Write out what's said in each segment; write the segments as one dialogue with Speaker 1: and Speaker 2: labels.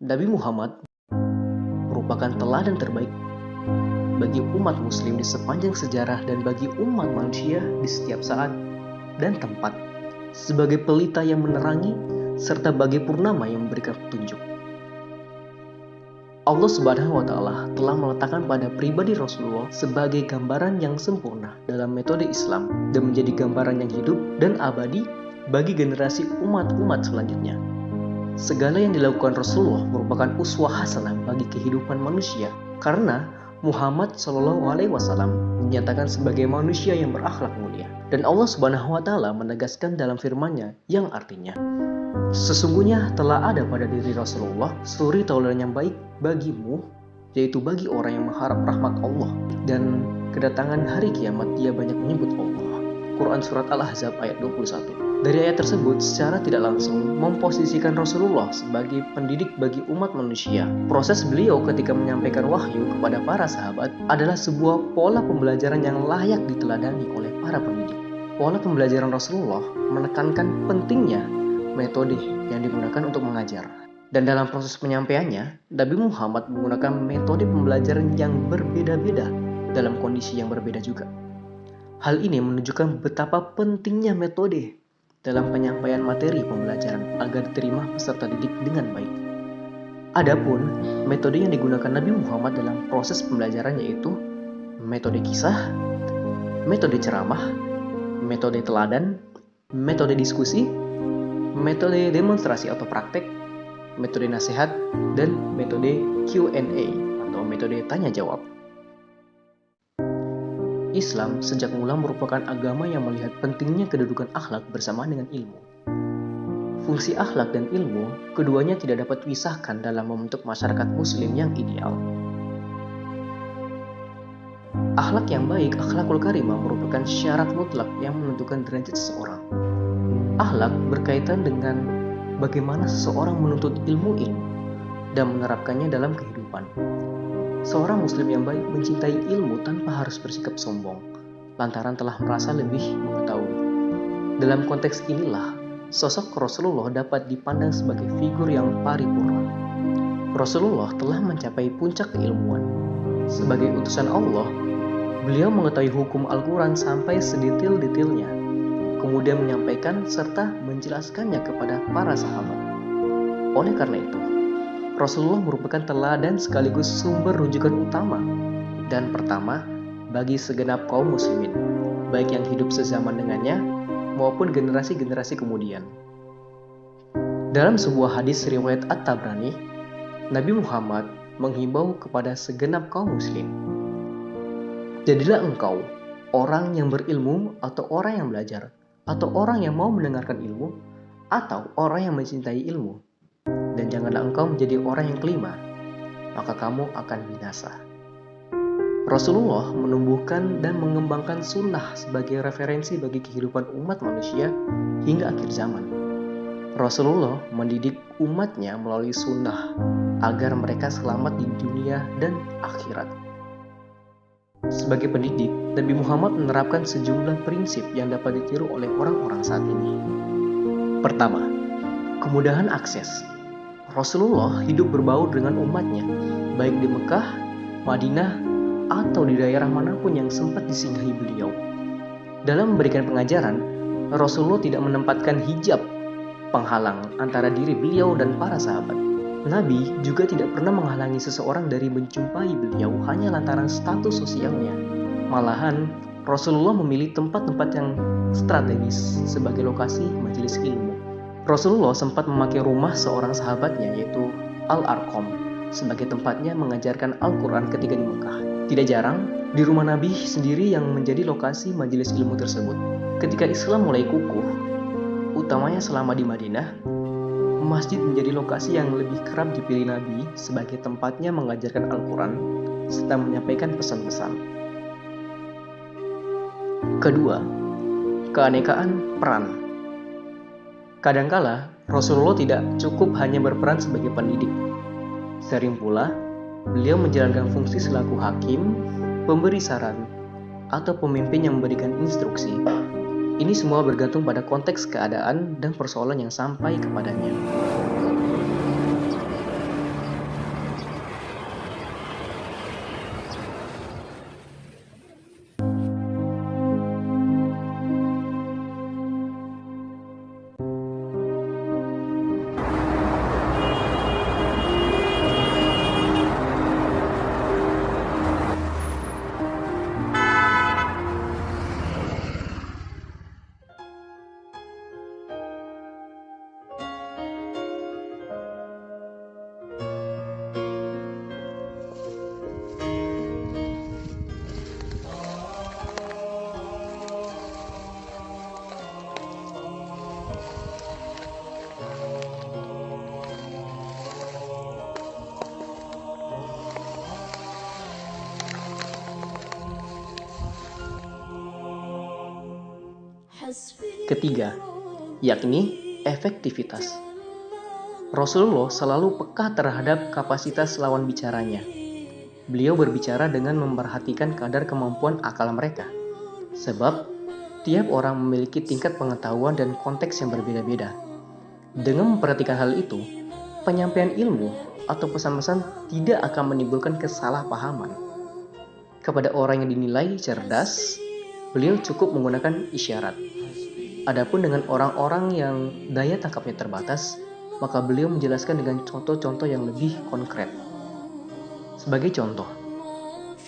Speaker 1: Nabi Muhammad merupakan teladan terbaik bagi umat muslim di sepanjang sejarah dan bagi umat manusia di setiap saat dan tempat, sebagai pelita yang menerangi serta bagai purnama yang memberikan petunjuk. Allah Subhanahu wa Ta'ala telah meletakkan pada pribadi Rasulullah sebagai gambaran yang sempurna dalam metode Islam dan menjadi gambaran yang hidup dan abadi bagi generasi umat-umat selanjutnya. Segala yang dilakukan Rasulullah merupakan uswah hasanah bagi kehidupan manusia, karena Muhammad SAW dinyatakan sebagai manusia yang berakhlak mulia. Dan Allah Subhanahu wa Ta'ala menegaskan dalam firman-Nya yang artinya, sesungguhnya telah ada pada diri Rasulullah suri tauladan yang baik bagimu, yaitu bagi orang yang mengharap rahmat Allah dan kedatangan hari kiamat dia banyak menyebut Allah. Quran Surat Al-Ahzab ayat 21. Dari ayat tersebut secara tidak langsung memposisikan Rasulullah sebagai pendidik bagi umat manusia. Proses beliau ketika menyampaikan wahyu kepada para sahabat adalah sebuah pola pembelajaran yang layak diteladani oleh para pendidik. Pola pembelajaran Rasulullah menekankan pentingnya metode yang digunakan untuk mengajar. Dan dalam proses penyampaiannya, Nabi Muhammad menggunakan metode pembelajaran yang berbeda-beda dalam kondisi yang berbeda juga. Hal ini menunjukkan betapa pentingnya metode dalam penyampaian materi pembelajaran agar diterima peserta didik dengan baik. Adapun metode yang digunakan Nabi Muhammad dalam proses pembelajaran yaitu metode kisah, metode ceramah, metode teladan, metode diskusi, metode demonstrasi atau praktek, metode nasihat, dan metode Q&A atau metode tanya jawab. Islam sejak mula merupakan agama yang melihat pentingnya kedudukan akhlak bersamaan dengan ilmu. Fungsi akhlak dan ilmu, keduanya tidak dapat dipisahkan dalam membentuk masyarakat muslim yang ideal. Akhlak yang baik, akhlakul karimah, merupakan syarat mutlak yang menentukan derajat seseorang. Akhlak berkaitan dengan bagaimana seseorang menuntut ilmu dan menerapkannya dalam kehidupan. Seorang muslim yang baik mencintai ilmu tanpa harus bersikap sombong, lantaran telah merasa lebih mengetahui. Dalam konteks inilah, sosok Rasulullah dapat dipandang sebagai figur yang paripurna. Rasulullah telah mencapai puncak keilmuan. Sebagai utusan Allah, beliau mengetahui hukum Al-Quran sampai sedetail-detailnya, kemudian menyampaikan serta menjelaskannya kepada para sahabat. Oleh karena itu, Rasulullah merupakan teladan sekaligus sumber rujukan utama dan pertama bagi segenap kaum muslimin, baik yang hidup sezaman dengannya maupun generasi-generasi kemudian. Dalam sebuah hadis riwayat At-Tabrani, Nabi Muhammad menghimbau kepada segenap kaum muslim, jadilah engkau orang yang berilmu atau orang yang belajar, atau orang yang mau mendengarkan ilmu, atau orang yang mencintai ilmu. Dan janganlah engkau menjadi orang yang kelima, maka kamu akan binasa. Rasulullah menumbuhkan dan mengembangkan sunnah sebagai referensi bagi kehidupan umat manusia hingga akhir zaman. Rasulullah mendidik umatnya melalui sunnah agar mereka selamat di dunia dan akhirat. Sebagai pendidik, Nabi Muhammad menerapkan sejumlah prinsip yang dapat ditiru oleh orang-orang saat ini. Pertama, kemudahan akses. Rasulullah hidup berbaur dengan umatnya, baik di Mekah, Madinah, atau di daerah manapun yang sempat disinggahi beliau. Dalam memberikan pengajaran, Rasulullah tidak menempatkan hijab penghalang antara diri beliau dan para sahabat. Nabi juga tidak pernah menghalangi seseorang dari menjumpai beliau hanya lantaran status sosialnya. Malahan, Rasulullah memilih tempat-tempat yang strategis sebagai lokasi majelis ilmu. Rasulullah sempat memakai rumah seorang sahabatnya yaitu Al-Arqam sebagai tempatnya mengajarkan Al-Quran ketika di Mekah. Tidak jarang, di rumah Nabi sendiri yang menjadi lokasi majelis ilmu tersebut. Ketika Islam mulai kukuh, utamanya selama di Madinah, masjid menjadi lokasi yang lebih kerap dipilih Nabi sebagai tempatnya mengajarkan Al-Quran serta menyampaikan pesan-pesan. Kedua, keanekaan peran. Kadangkala, Rasulullah tidak cukup hanya berperan sebagai pendidik. Sering pula, beliau menjalankan fungsi selaku hakim, pemberi saran, atau pemimpin yang memberikan instruksi. Ini semua bergantung pada konteks keadaan dan persoalan yang sampai kepadanya. Ketiga, yakni efektivitas. Rasulullah selalu peka terhadap kapasitas lawan bicaranya. Beliau berbicara dengan memperhatikan kadar kemampuan akal mereka. Sebab, tiap orang memiliki tingkat pengetahuan dan konteks yang berbeda-beda. Dengan memperhatikan hal itu, penyampaian ilmu atau pesan-pesan tidak akan menimbulkan kesalahpahaman. Kepada orang yang dinilai cerdas, beliau cukup menggunakan isyarat. Adapun dengan orang-orang yang daya tangkapnya terbatas, maka beliau menjelaskan dengan contoh-contoh yang lebih konkret. Sebagai contoh,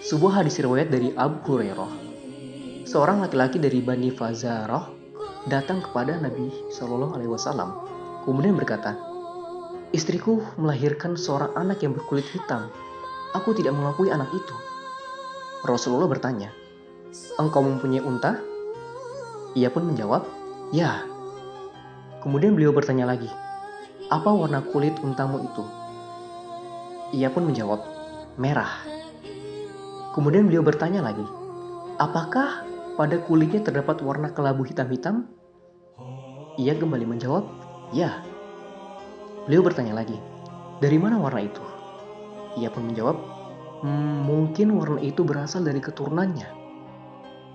Speaker 1: sebuah hadis riwayat dari Abu Hurairah, seorang laki-laki dari Bani Fazarah datang kepada Nabi Shallallahu Alaihi Wasallam, kemudian berkata, "Istriku melahirkan seorang anak yang berkulit hitam. Aku tidak mengakui anak itu." Rasulullah bertanya, "Engkau mempunyai unta?" Ia pun menjawab, "Ya." Kemudian beliau bertanya lagi, "Apa warna kulit untamu itu?" Ia pun menjawab, "Merah." Kemudian beliau bertanya lagi, "Apakah pada kulitnya terdapat warna kelabu hitam-hitam?" Ia kembali menjawab, "Ya." Beliau bertanya lagi, "Dari mana warna itu?" Ia pun menjawab, "Mungkin warna itu berasal dari keturunannya."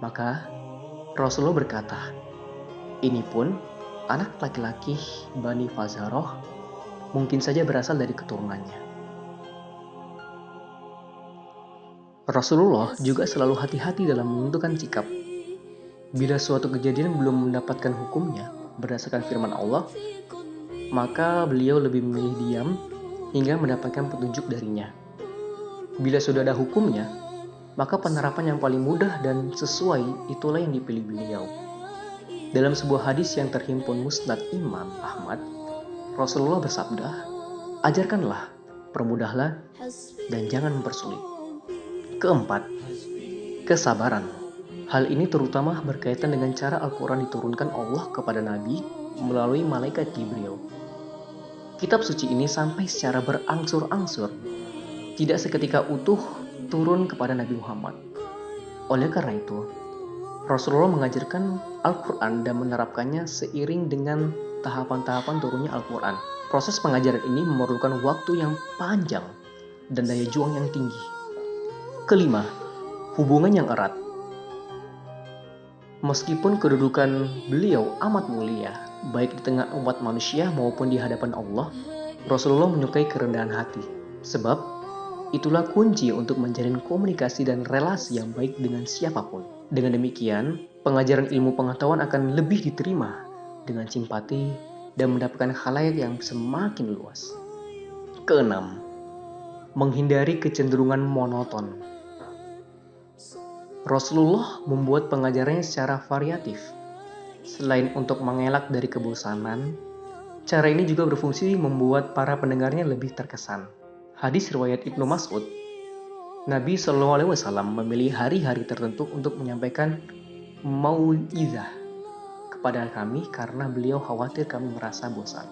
Speaker 1: Maka Rasulullah berkata, "Ini pun anak laki-laki Bani Fazarah mungkin saja berasal dari keturunannya." Rasulullah juga selalu hati-hati dalam menentukan sikap. Bila suatu kejadian belum mendapatkan hukumnya berdasarkan firman Allah, maka beliau lebih memilih diam hingga mendapatkan petunjuk darinya. Bila sudah ada hukumnya, maka penerapan yang paling mudah dan sesuai itulah yang dipilih beliau. Dalam sebuah hadis yang terhimpun Musnad Imam Ahmad, Rasulullah bersabda, "Ajarkanlah, permudahlah, dan jangan mempersulit." Keempat, kesabaran. Hal ini terutama berkaitan dengan cara Al-Quran diturunkan Allah kepada Nabi melalui malaikat Jibril. Kitab suci ini sampai secara berangsur-angsur, tidak seketika utuh turun kepada Nabi Muhammad. Oleh karena itu, Rasulullah mengajarkan Al-Quran dan menerapkannya seiring dengan tahapan-tahapan turunnya Al-Quran. Proses pengajaran ini memerlukan waktu yang panjang dan daya juang yang tinggi. Kelima, hubungan yang erat. Meskipun kedudukan beliau amat mulia, baik di tengah umat manusia maupun di hadapan Allah, Rasulullah menyukai kerendahan hati. Sebab, itulah kunci untuk menjalin komunikasi dan relasi yang baik dengan siapapun. Dengan demikian, pengajaran ilmu pengetahuan akan lebih diterima dengan simpati dan mendapatkan khalayak yang semakin luas. Keenam, menghindari kecenderungan monoton. Rasulullah membuat pengajarannya secara variatif. Selain untuk mengelak dari kebosanan, cara ini juga berfungsi membuat para pendengarnya lebih terkesan. Hadis riwayat Ibnu Mas'ud, Nabi SAW memilih hari-hari tertentu untuk menyampaikan mau'izah kepada kami karena beliau khawatir kami merasa bosan.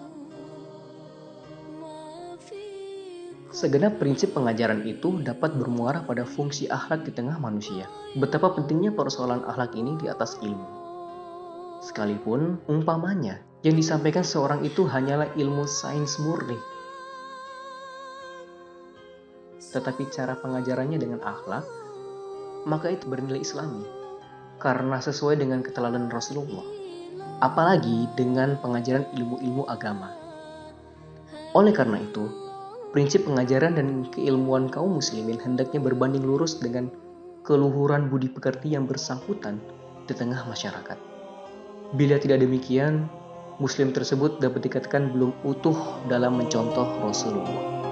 Speaker 1: Segenap prinsip pengajaran itu dapat bermuara pada fungsi akhlak di tengah manusia. Betapa pentingnya persoalan akhlak ini di atas ilmu. Sekalipun umpamanya yang disampaikan seorang itu hanyalah ilmu sains murni, tetapi cara pengajarannya dengan akhlak, maka itu bernilai Islami karena sesuai dengan keteladanan Rasulullah, apalagi dengan pengajaran ilmu-ilmu agama. Oleh karena itu, prinsip pengajaran dan keilmuan kaum muslimin hendaknya berbanding lurus dengan keluhuran budi pekerti yang bersangkutan di tengah masyarakat. Bila tidak demikian, muslim tersebut dapat dikatakan belum utuh dalam mencontoh Rasulullah.